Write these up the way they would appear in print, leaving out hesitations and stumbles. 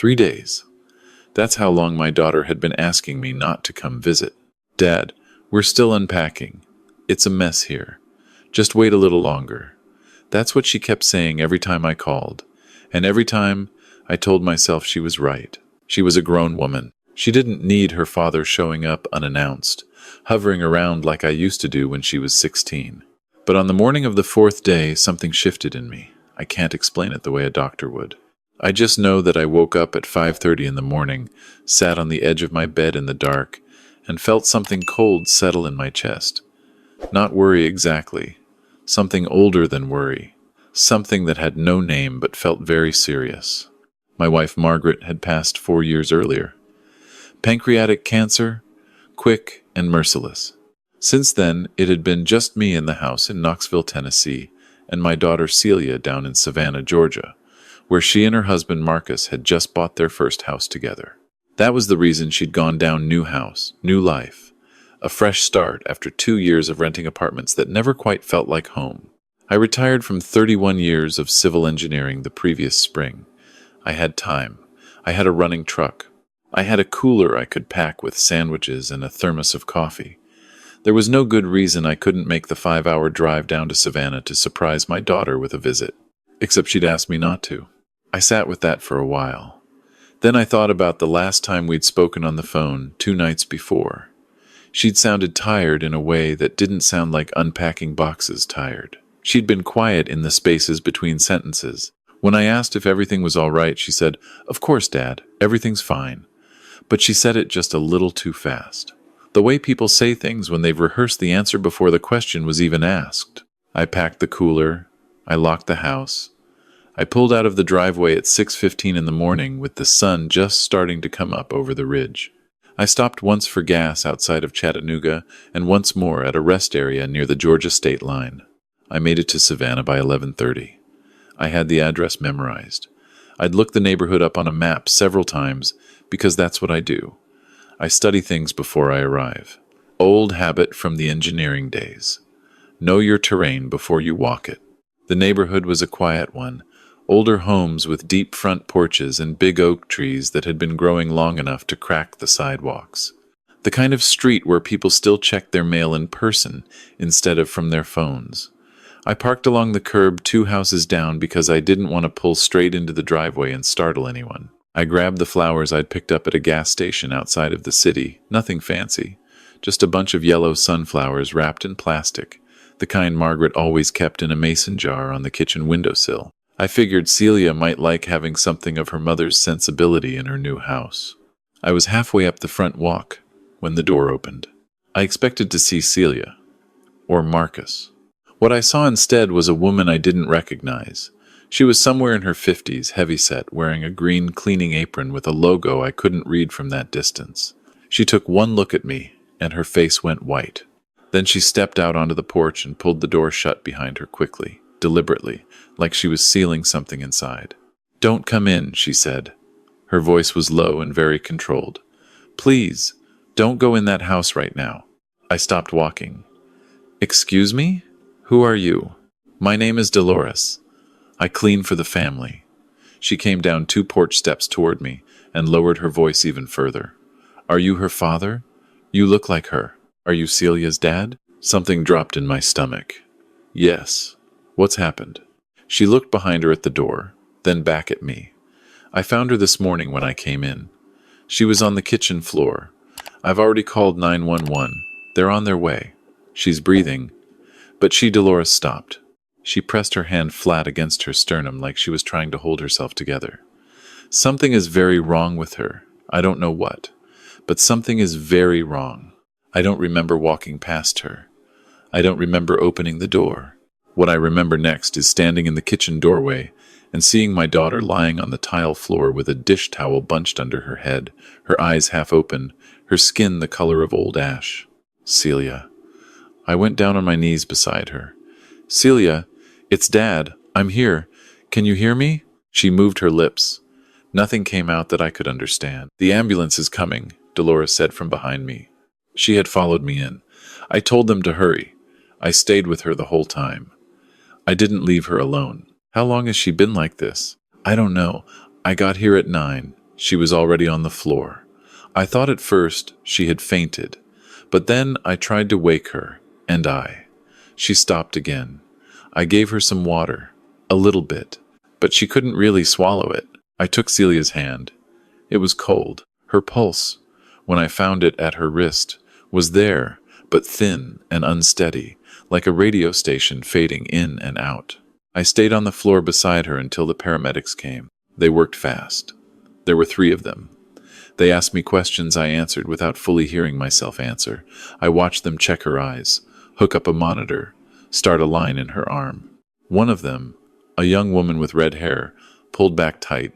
3 days. That's how long my daughter had been asking me not to come visit. Dad, we're still unpacking. It's a mess here. Just wait a little longer. That's what she kept saying every time I called. And every time, I told myself she was right. She was a grown woman. She didn't need her father showing up unannounced, hovering around like I used to do when she was 16. But on the morning of the 4th day, something shifted in me. I can't explain it the way a doctor would. I just know that I woke up at 5:30 in the morning, sat on the edge of my bed in the dark, and felt something cold settle in my chest. Not worry exactly. Something older than worry. Something that had no name but felt very serious. My wife Margaret had passed 4 years earlier. Pancreatic cancer, quick and merciless. Since then, it had been just me in the house in Knoxville, Tennessee, and my daughter Celia down in Savannah, Georgia, where she and her husband Marcus had just bought their first house together. That was the reason she'd gone down new house, new life. A fresh start after 2 years of renting apartments that never quite felt like home. I retired from 31 years of civil engineering the previous spring. I had time. I had a running truck. I had a cooler I could pack with sandwiches and a thermos of coffee. There was no good reason I couldn't make the 5-hour drive down to Savannah to surprise my daughter with a visit, except she'd asked me not to. I sat with that for a while. Then I thought about the last time we'd spoken on the phone 2 nights before. She'd sounded tired in a way that didn't sound like unpacking boxes tired. She'd been quiet in the spaces between sentences. When I asked if everything was all right, she said, "Of course, Dad, everything's fine." But she said it just a little too fast. The way people say things when they've rehearsed the answer before the question was even asked. I packed the cooler. I locked the house. I pulled out of the driveway at 6:15 in the morning with the sun just starting to come up over the ridge. I stopped once for gas outside of Chattanooga and once more at a rest area near the Georgia state line. I made it to Savannah by 11:30. I had the address memorized. I'd looked the neighborhood up on a map several times because that's what I do. I study things before I arrive. Old habit from the engineering days. Know your terrain before you walk it. The neighborhood was a quiet one. Older homes with deep front porches and big oak trees that had been growing long enough to crack the sidewalks. The kind of street where people still check their mail in person instead of from their phones. I parked along the curb 2 houses down because I didn't want to pull straight into the driveway and startle anyone. I grabbed the flowers I'd picked up at a gas station outside of the city. Nothing fancy. Just a bunch of yellow sunflowers wrapped in plastic, the kind Margaret always kept in a mason jar on the kitchen windowsill. I figured Celia might like having something of her mother's sensibility in her new house. I was halfway up the front walk when the door opened. I expected to see Celia. Or Marcus. What I saw instead was a woman I didn't recognize. She was somewhere in her 50s, heavyset, wearing a green cleaning apron with a logo I couldn't read from that distance. She took one look at me, and her face went white. Then she stepped out onto the porch and pulled the door shut behind her quickly, deliberately, like she was sealing something inside. "Don't come in," she said. Her voice was low and very controlled. "Please, don't go in that house right now." I stopped walking. "Excuse me? Who are you?" "My name is Dolores. I clean for the family." She came down 2 porch steps toward me and lowered her voice even further. "Are you her father? You look like her. Are you Celia's dad?" Something dropped in my stomach. "Yes. What's happened?" She looked behind her at the door, then back at me. "I found her this morning when I came in. She was on the kitchen floor. I've already called 911. They're on their way. She's breathing." But Dolores stopped. She pressed her hand flat against her sternum like she was trying to hold herself together. "Something is very wrong with her. I don't know what. But something is very wrong. I don't remember walking past her. I don't remember opening the door. What I remember next is standing in the kitchen doorway and seeing my daughter lying on the tile floor with a dish towel bunched under her head, her eyes half open, her skin the color of old ash. Celia. I went down on my knees beside her. "Celia, it's Dad. I'm here. Can you hear me?" She moved her lips. Nothing came out that I could understand. "The ambulance is coming," Dolores said from behind me. She had followed me in. I told them to hurry. I stayed with her the whole time. I didn't leave her alone. "How long has she been like this?" "I don't know. I got here at 9. She was already on the floor. I thought at first she had fainted, but then I tried to wake her, and she stopped again. I gave her some water, a little bit, but she couldn't really swallow it. I took Celia's hand. It was cold. Her pulse, when I found it at her wrist, was there, but thin and unsteady, like a radio station fading in and out. I stayed on the floor beside her until the paramedics came. They worked fast. There were 3 of them. They asked me questions I answered without fully hearing myself answer. I watched them check her eyes, hook up a monitor, start a line in her arm. One of them, a young woman with red hair, pulled back tight,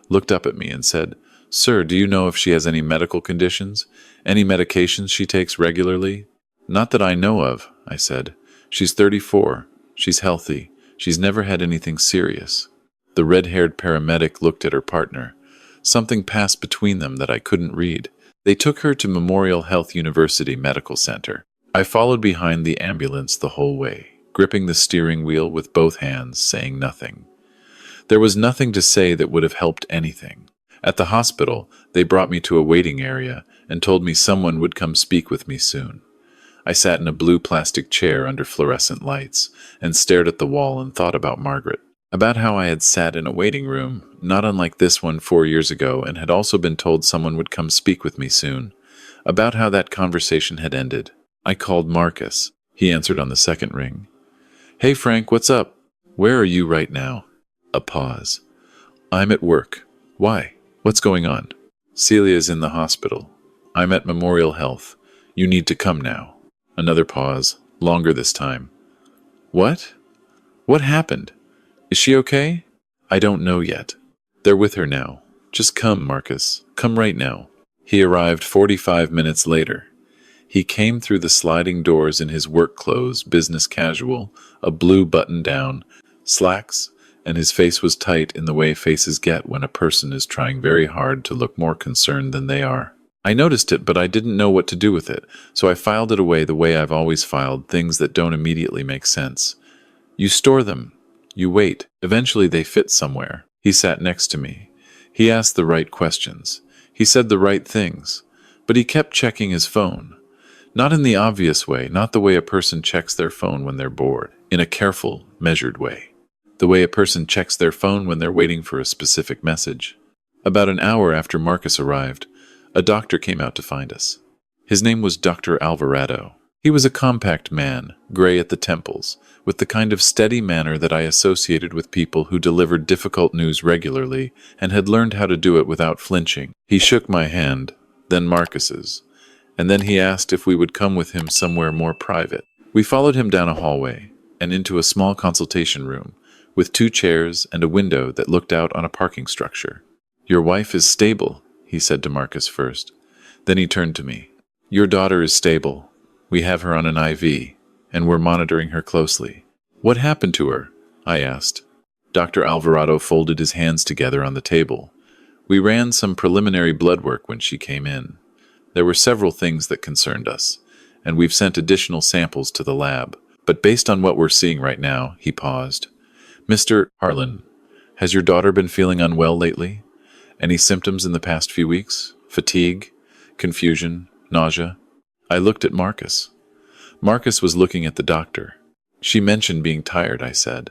looked up at me and said, "Sir, do you know if she has any medical conditions? Any medications she takes regularly?" "Not that I know of," I said. "She's 34. She's healthy. She's never had anything serious." The red-haired paramedic looked at her partner. Something passed between them that I couldn't read. They took her to Memorial Health University Medical Center. I followed behind the ambulance the whole way, gripping the steering wheel with both hands, saying nothing. There was nothing to say that would have helped anything. At the hospital, they brought me to a waiting area and told me someone would come speak with me soon. I sat in a blue plastic chair under fluorescent lights and stared at the wall and thought about Margaret. About how I had sat in a waiting room, not unlike this one 4 years ago, and had also been told someone would come speak with me soon. About how that conversation had ended. I called Marcus. He answered on the second ring. "Hey Frank, what's up? Where are you right now?" A pause. "I'm at work." "Why? What's going on?" "Celia's in the hospital. I'm at Memorial Health. You need to come now." Another pause, longer this time. "What? What happened? Is she okay?" "I don't know yet. They're with her now. Just come, Marcus. Come right now." He arrived 45 minutes later. He came through the sliding doors in his work clothes, business casual, a blue button-down, slacks, and his face was tight in the way faces get when a person is trying very hard to look more concerned than they are. I noticed it, but I didn't know what to do with it, so I filed it away the way I've always filed things that don't immediately make sense. You store them. You wait. Eventually they fit somewhere. He sat next to me. He asked the right questions. He said the right things. But he kept checking his phone. Not in the obvious way, not the way a person checks their phone when they're bored. In a careful, measured way. The way a person checks their phone when they're waiting for a specific message. About an hour after Marcus arrived, a doctor came out to find us. His name was Dr. Alvarado. He was a compact man, gray at the temples, with the kind of steady manner that I associated with people who delivered difficult news regularly and had learned how to do it without flinching. He shook my hand, then Marcus's, and then he asked if we would come with him somewhere more private. We followed him down a hallway and into a small consultation room with 2 chairs and a window that looked out on a parking structure. "Your wife is stable," he said to Marcus first. Then he turned to me. "Your daughter is stable. We have her on an IV, and we're monitoring her closely." "What happened to her?" I asked. Dr. Alvarado folded his hands together on the table. "We ran some preliminary blood work when she came in. There were several things that concerned us, and we've sent additional samples to the lab. But based on what we're seeing right now," he paused. "Mr. Harlan, has your daughter been feeling unwell lately? Any symptoms in the past few weeks? Fatigue? Confusion? Nausea?" I looked at Marcus. Marcus was looking at the doctor. "She mentioned being tired," I said.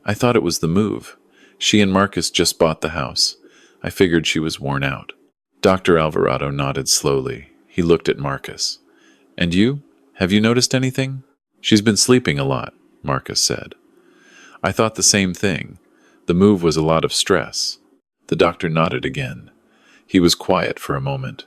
"I thought it was the move. She and Marcus just bought the house. I figured she was worn out." Dr. Alvarado nodded slowly. He looked at Marcus. "And you? Have you noticed anything?" "She's been sleeping a lot," Marcus said. I thought the same thing. The move was a lot of stress. The doctor nodded again. He was quiet for a moment.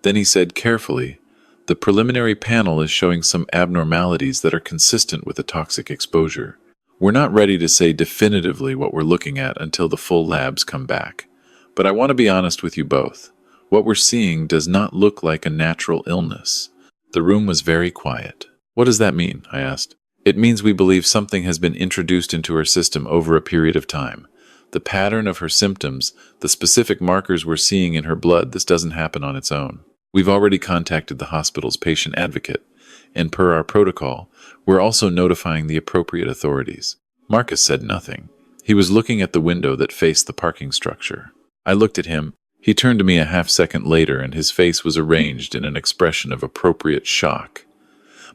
Then he said carefully, "The preliminary panel is showing some abnormalities that are consistent with a toxic exposure. We're not ready to say definitively what we're looking at until the full labs come back. But I want to be honest with you both. What we're seeing does not look like a natural illness." The room was very quiet. "What does that mean?" I asked. "It means we believe something has been introduced into her system over a period of time. The pattern of her symptoms, the specific markers we're seeing in her blood, this doesn't happen on its own. We've already contacted the hospital's patient advocate, and per our protocol, we're also notifying the appropriate authorities." Marcus said nothing. He was looking at the window that faced the parking structure. I looked at him, He turned to me a half-second later, and his face was arranged in an expression of appropriate shock.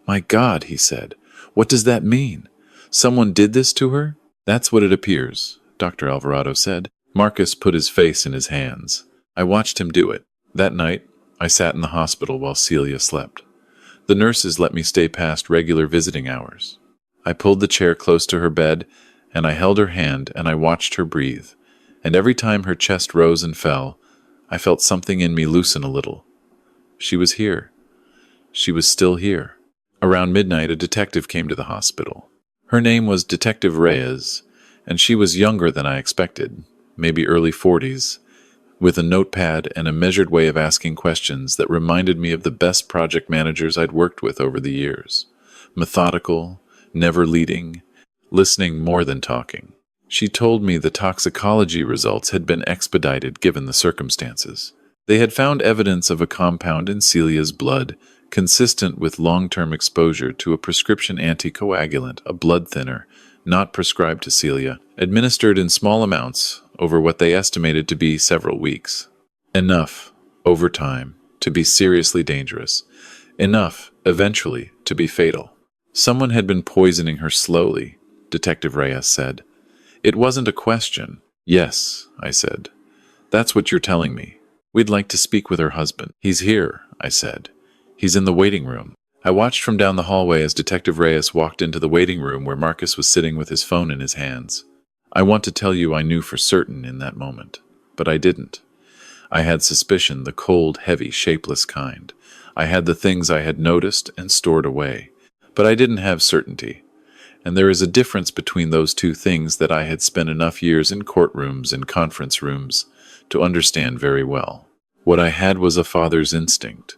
"My God," he said, "what does that mean? Someone did this to her?" "That's what it appears," Dr. Alvarado said. Marcus put his face in his hands. I watched him do it. That night, I sat in the hospital while Celia slept. The nurses let me stay past regular visiting hours. I pulled the chair close to her bed, and I held her hand, and I watched her breathe. And every time her chest rose and fell, I felt something in me loosen a little. She was here. She was still here. Around midnight, a detective came to the hospital. Her name was Detective Reyes, and she was younger than I expected, maybe early 40s, with a notepad and a measured way of asking questions that reminded me of the best project managers I'd worked with over the years. Methodical, never leading, listening more than talking. She told me the toxicology results had been expedited given the circumstances. They had found evidence of a compound in Celia's blood consistent with long-term exposure to a prescription anticoagulant, a blood thinner, not prescribed to Celia, administered in small amounts over what they estimated to be several weeks. Enough, over time, to be seriously dangerous. Enough, eventually, to be fatal. Someone had been poisoning her slowly, Detective Reyes said. It wasn't a question. Yes, I said. That's what you're telling me. We'd like to speak with her husband. He's here, I said. He's in the waiting room. I watched from down the hallway as Detective Reyes walked into the waiting room where Marcus was sitting with his phone in his hands. I want to tell you I knew for certain in that moment, but I didn't. I had suspicion, the cold, heavy, shapeless kind. I had the things I had noticed and stored away, but I didn't have certainty. And there is a difference between those two things that I had spent enough years in courtrooms and conference rooms to understand very well. What I had was a father's instinct,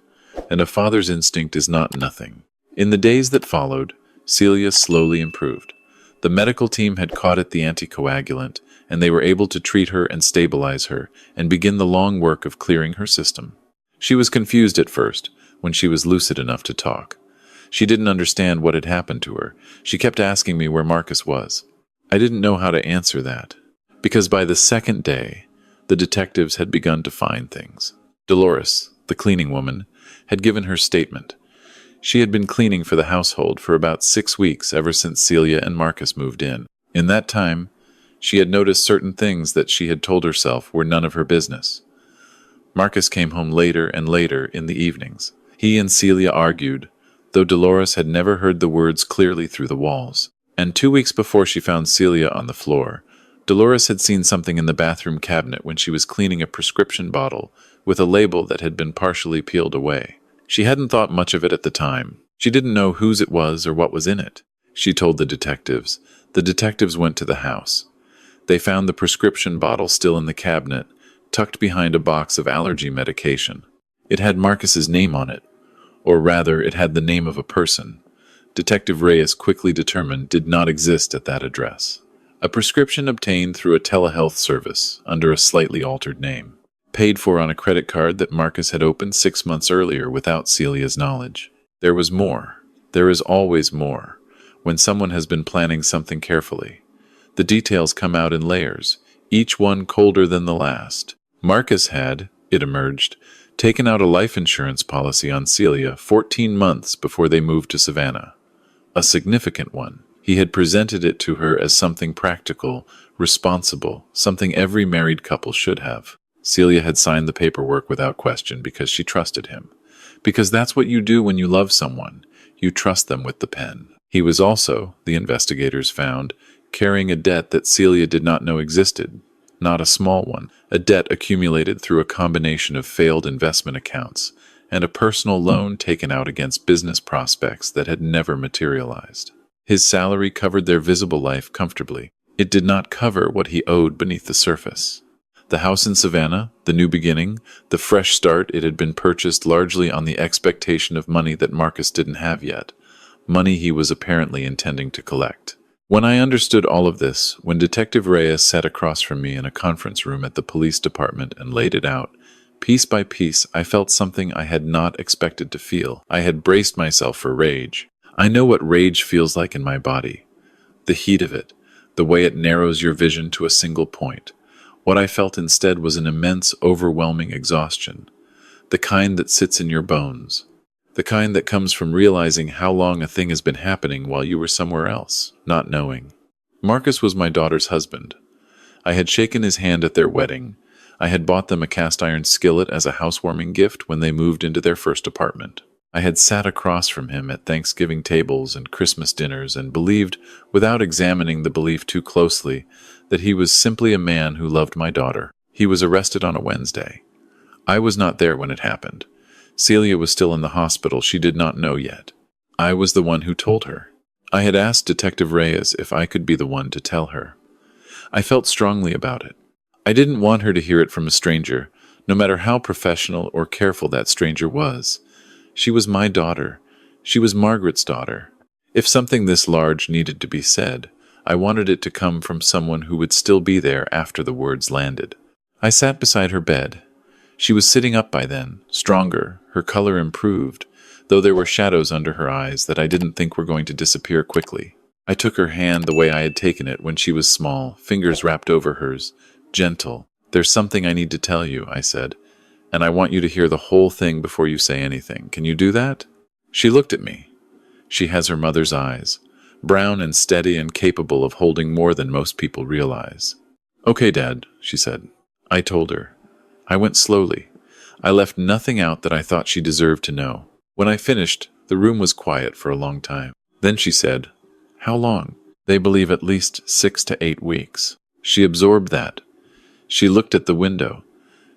and a father's instinct is not nothing. In the days that followed, Celia slowly improved. The medical team had caught at the anticoagulant, and they were able to treat her and stabilize her and begin the long work of clearing her system. She was confused at first, when she was lucid enough to talk. She didn't understand what had happened to her. She kept asking me where Marcus was. I didn't know how to answer that, because by the second day, the detectives had begun to find things. Dolores, the cleaning woman, had given her statement. She had been cleaning for the household for about 6 weeks ever since Celia and Marcus moved in. In that time, she had noticed certain things that she had told herself were none of her business. Marcus came home later and later in the evenings. He and Celia argued, though Dolores had never heard the words clearly through the walls. And 2 weeks before she found Celia on the floor, Dolores had seen something in the bathroom cabinet when she was cleaning a prescription bottle with a label that had been partially peeled away. She hadn't thought much of it at the time. She didn't know whose it was or what was in it. She told the detectives. The detectives went to the house. They found the prescription bottle still in the cabinet, tucked behind a box of allergy medication. It had Marcus's name on it, or rather, it had the name of a person. Detective Reyes quickly determined did not exist at that address. A prescription obtained through a telehealth service under a slightly altered name. Paid for on a credit card that Marcus had opened 6 months earlier without Celia's knowledge. There was more. There is always more, when someone has been planning something carefully. The details come out in layers, each one colder than the last. Marcus had, it emerged, taken out a life insurance policy on Celia 14 months before they moved to Savannah. A significant one. He had presented it to her as something practical, responsible, something every married couple should have. Celia had signed the paperwork without question because she trusted him. Because that's what you do when you love someone. You trust them with the pen. He was also, the investigators found, carrying a debt that Celia did not know existed. Not a small one. A debt accumulated through a combination of failed investment accounts and a personal loan taken out against business prospects that had never materialized. His salary covered their visible life comfortably. It did not cover what he owed beneath the surface. The house in Savannah, the new beginning, the fresh start, it had been purchased largely on the expectation of money that Marcus didn't have yet, money he was apparently intending to collect. When I understood all of this, when Detective Reyes sat across from me in a conference room at the police department and laid it out, piece by piece, I felt something I had not expected to feel. I had braced myself for rage. I know what rage feels like in my body. The heat of it, the way it narrows your vision to a single point. What I felt instead was an immense, overwhelming exhaustion, the kind that sits in your bones, the kind that comes from realizing how long a thing has been happening while you were somewhere else, not knowing. Marcus was my daughter's husband. I had shaken his hand at their wedding. I had bought them a cast-iron skillet as a housewarming gift when they moved into their first apartment. I had sat across from him at Thanksgiving tables and Christmas dinners and believed, without examining the belief too closely, that he was simply a man who loved my daughter. He was arrested on a Wednesday. I was not there when it happened. Celia was still in the hospital. She did not know yet. I was the one who told her. I had asked Detective Reyes if I could be the one to tell her. I felt strongly about it. I didn't want her to hear it from a stranger, no matter how professional or careful that stranger was. She was my daughter. She was Margaret's daughter. If something this large needed to be said, I wanted it to come from someone who would still be there after the words landed. I sat beside her bed. She was sitting up by then, stronger, her color improved, though there were shadows under her eyes that I didn't think were going to disappear quickly. I took her hand the way I had taken it when she was small, fingers wrapped over hers, gentle. "There's something I need to tell you," I said, "and I want you to hear the whole thing before you say anything. Can you do that?" She looked at me. She has her mother's eyes, brown and steady and capable of holding more than most people realize. "Okay, Dad," she said. I told her. I went slowly. I left nothing out that I thought she deserved to know. When I finished, the room was quiet for a long time. Then she said, "How long?" "They believe at least 6 to 8 weeks. She absorbed that. She looked at the window.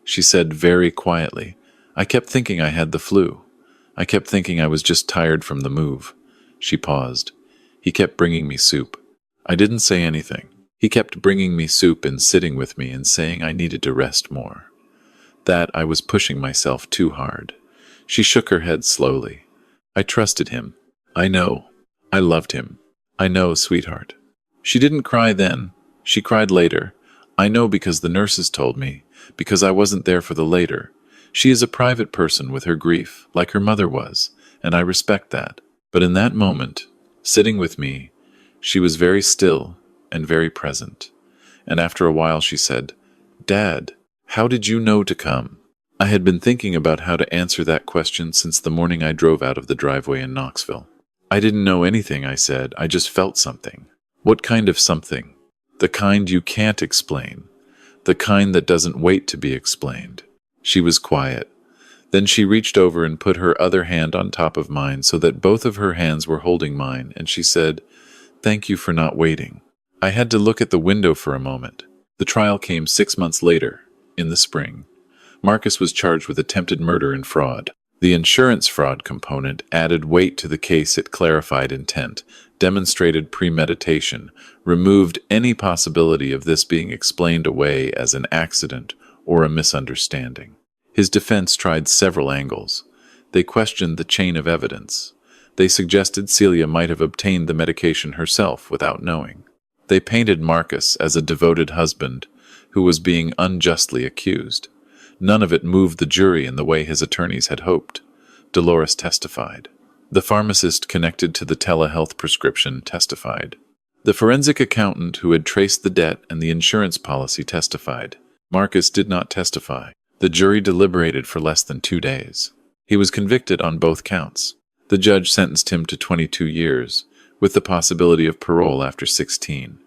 She said very quietly, "I kept thinking I had the flu. I kept thinking I was just tired from the move." She paused. "He kept bringing me soup." I didn't say anything. He kept bringing me soup and sitting with me and saying I needed to rest more. That I was pushing myself too hard. She shook her head slowly. "I trusted him. I know. I loved him. I know, sweetheart." She didn't cry then. She cried later. I know because the nurses told me, because I wasn't there for the later. She is a private person with her grief, like her mother was, and I respect that. But in that moment, sitting with me, she was very still and very present. And after a while she said, "Dad, how did you know to come?" I had been thinking about how to answer that question since the morning I drove out of the driveway in Knoxville. "I didn't know anything," I said. "I just felt something." "What kind of something?" "The kind you can't explain. The kind that doesn't wait to be explained." She was quiet. Then she reached over and put her other hand on top of mine so that both of her hands were holding mine, and she said, "Thank you for not waiting." I had to look at the window for a moment. The trial came 6 months later, in the spring. Marcus was charged with attempted murder and fraud. The insurance fraud component added weight to the case. It clarified intent, demonstrated premeditation, removed any possibility of this being explained away as an accident or a misunderstanding. His defense tried several angles. They questioned the chain of evidence. They suggested Celia might have obtained the medication herself without knowing. They painted Marcus as a devoted husband who was being unjustly accused. None of it moved the jury in the way his attorneys had hoped. Dolores testified. The pharmacist connected to the telehealth prescription testified. The forensic accountant who had traced the debt and the insurance policy testified. Marcus did not testify. The jury deliberated for less than 2 days. He was convicted on both counts. The judge sentenced him to 22 years, with the possibility of parole after 16.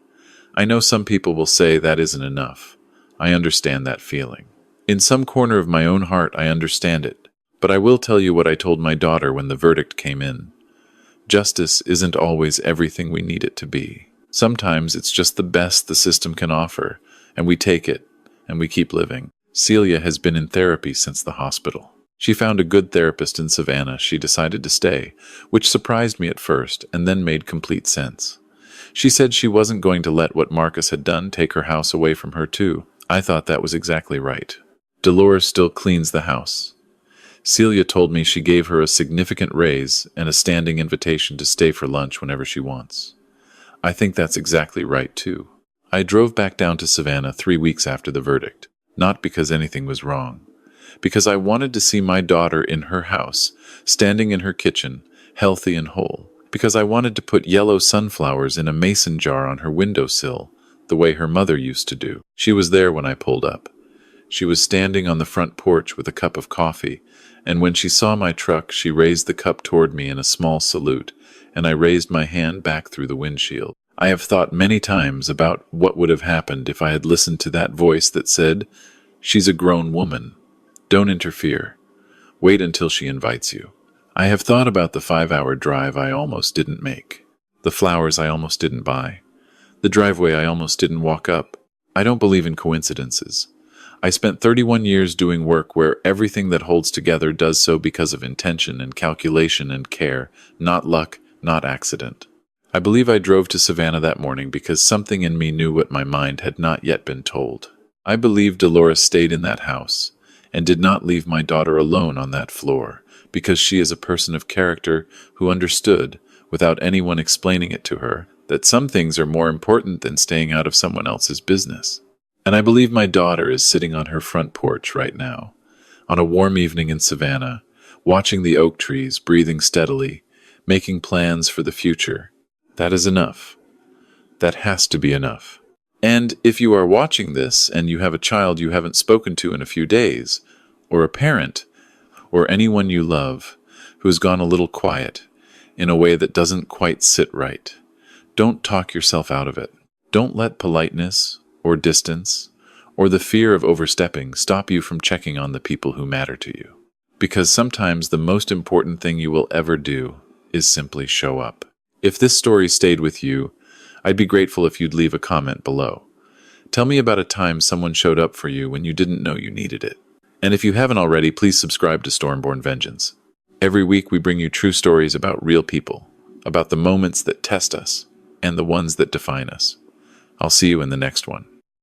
I know some people will say that isn't enough. I understand that feeling. In some corner of my own heart, I understand it. But I will tell you what I told my daughter when the verdict came in. Justice isn't always everything we need it to be. Sometimes it's just the best the system can offer, and we take it, and we keep living. Celia has been in therapy since the hospital. She found a good therapist in Savannah. She decided to stay, which surprised me at first and then made complete sense. She said she wasn't going to let what Marcus had done take her house away from her too. I thought that was exactly right. Dolores still cleans the house. Celia told me she gave her a significant raise and a standing invitation to stay for lunch whenever she wants. I think that's exactly right too. I drove back down to Savannah 3 weeks after the verdict, not because anything was wrong. Because I wanted to see my daughter in her house, standing in her kitchen, healthy and whole. Because I wanted to put yellow sunflowers in a mason jar on her windowsill, the way her mother used to do. She was there when I pulled up. She was standing on the front porch with a cup of coffee, and when she saw my truck, she raised the cup toward me in a small salute, and I raised my hand back through the windshield. I have thought many times about what would have happened if I had listened to that voice that said, "She's a grown woman. Don't interfere. Wait until she invites you." I have thought about the 5-hour drive I almost didn't make, the flowers I almost didn't buy, the driveway I almost didn't walk up. I don't believe in coincidences. I spent 31 years doing work where everything that holds together does so because of intention and calculation and care, not luck, not accident. I believe I drove to Savannah that morning because something in me knew what my mind had not yet been told. I believe Dolores stayed in that house and did not leave my daughter alone on that floor because she is a person of character who understood, without anyone explaining it to her, that some things are more important than staying out of someone else's business. And I believe my daughter is sitting on her front porch right now, on a warm evening in Savannah, watching the oak trees, breathing steadily, making plans for the future. That is enough. That has to be enough. And if you are watching this and you have a child you haven't spoken to in a few days, or a parent, or anyone you love who has gone a little quiet in a way that doesn't quite sit right, don't talk yourself out of it. Don't let politeness or distance or the fear of overstepping stop you from checking on the people who matter to you. Because sometimes the most important thing you will ever do is simply show up. If this story stayed with you, I'd be grateful if you'd leave a comment below. Tell me about a time someone showed up for you when you didn't know you needed it. And if you haven't already, please subscribe to Stormborn Vengeance. Every week we bring you true stories about real people, about the moments that test us, and the ones that define us. I'll see you in the next one.